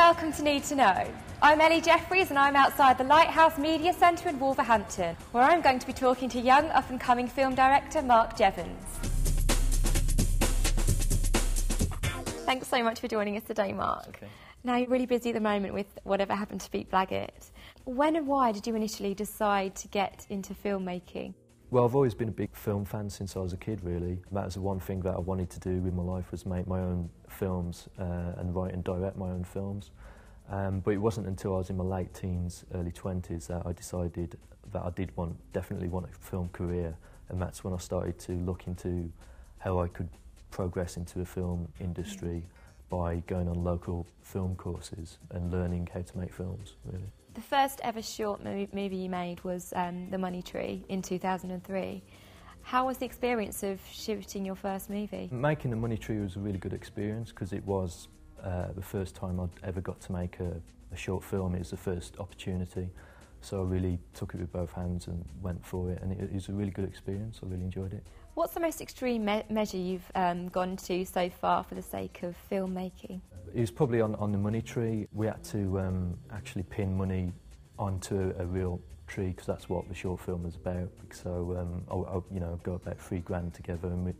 welcome to Need to Know. I'm Ellie Jeffries and I'm outside the Lighthouse Media Centre in Wolverhampton, where I'm going to be talking to young up-and-coming film director Mark Jeavons. Thanks so much for joining us today, Mark. Okay. Now, you're really busy at the moment with whatever happened to Pete Blaggett. When and why did you initially decide to get into filmmaking? Well, I've always been a big film fan since I was a kid, really. That was the one thing that I wanted to do with my life, was make my own films and write and direct my own films. But it wasn't until I was in my late teens, early 20s that I decided that I definitely want a film career, and that's when I started to look into how I could progress into the film industry by going on local film courses and learning how to make films, really. The first ever short movie you made was The Money Tree in 2003. How was the experience of shooting your first movie? Making The Money Tree was a really good experience because it was the first time I'd ever got to make a short film. It was the first opportunity, so I really took it with both hands and went for it, and it was a really good experience. I really enjoyed it. What's the most extreme measure you've gone to so far for the sake of filmmaking? It was probably on The Money Tree. We had to actually pin money onto a real tree because that's what the short film was about. So I got about £3,000 together, and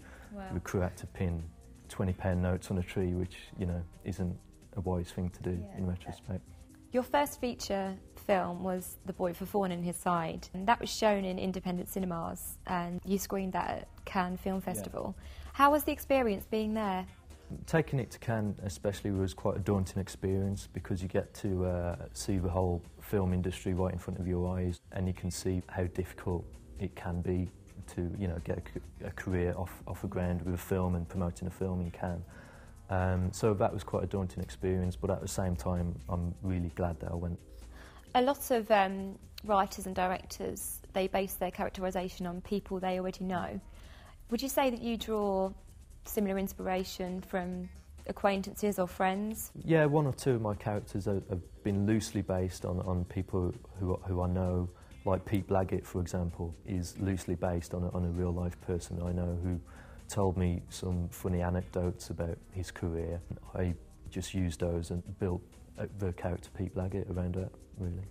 the crew had to pin £20 notes on a tree, which isn't a wise thing to do in retrospect. Your first feature film was The Boy with a Thorn in His Side, and that was shown in independent cinemas, and you screened that at Cannes Film Festival. Yeah. How was the experience being there? Taking it to Cannes especially was quite a daunting experience because you get to see the whole film industry right in front of your eyes, and you can see how difficult it can be to get a career off the ground with a film and promoting a film in Cannes. So that was quite a daunting experience, but at the same time I'm really glad that I went. A lot of writers and directors, they base their characterisation on people they already know. Would you say that you draw similar inspiration from acquaintances or friends? Yeah, one or two of my characters have been loosely based on people who I know. Like Pete Blaggett, for example, is loosely based on a real-life person I know who told me some funny anecdotes about his career. I just used those and built the character Pete Blaggett around that, really.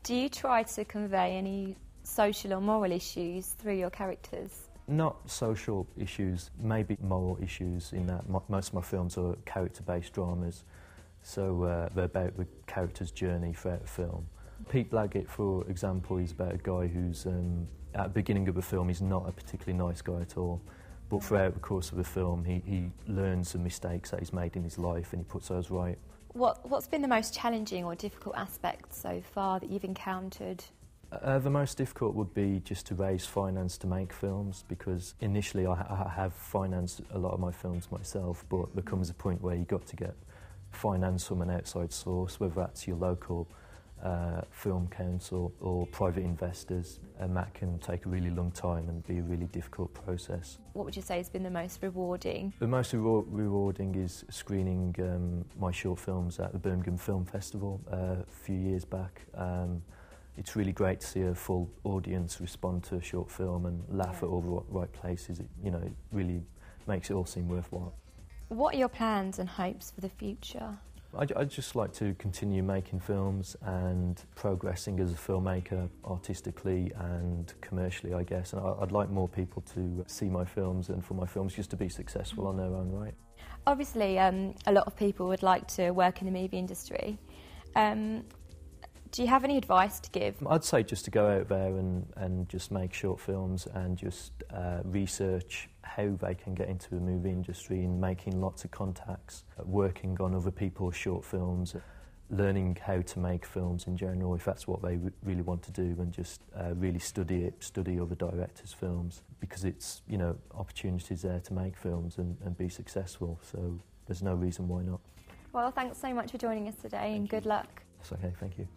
Do you try to convey any social or moral issues through your characters? Not social issues, maybe moral issues, in that most of my films are character-based dramas, so they're about the character's journey throughout the film. Pete Blaggett, for example, is about a guy who's, at the beginning of the film, he's not a particularly nice guy at all. But throughout the course of the film, he learns the mistakes that he's made in his life and he puts those right. What's been the most challenging or difficult aspect so far that you've encountered? The most difficult would be just to raise finance to make films, because initially I have financed a lot of my films myself, but there comes a point where you've got to get finance from an outside source, whether that's your local film council or private investors, and that can take a really long time and be a really difficult process. What would you say has been the most rewarding? The most rewarding is screening my short films at the Birmingham Film Festival a few years back. It's really great to see a full audience respond to a short film and laugh at all the right places. It really makes it all seem worthwhile. What are your plans and hopes for the future? I'd just like to continue making films and progressing as a filmmaker, artistically and commercially, I guess. And I'd like more people to see my films and for my films just to be successful on their own right. Obviously, a lot of people would like to work in the movie industry. Do you have any advice to give? I'd say just to go out there and just make short films and just research how they can get into the movie industry, and making lots of contacts, working on other people's short films, learning how to make films in general, if that's what they really want to do, and just really study other directors' films, because it's, opportunities there to make films and be successful, so there's no reason why not. Well, thanks so much for joining us today, and good luck. That's okay, thank you.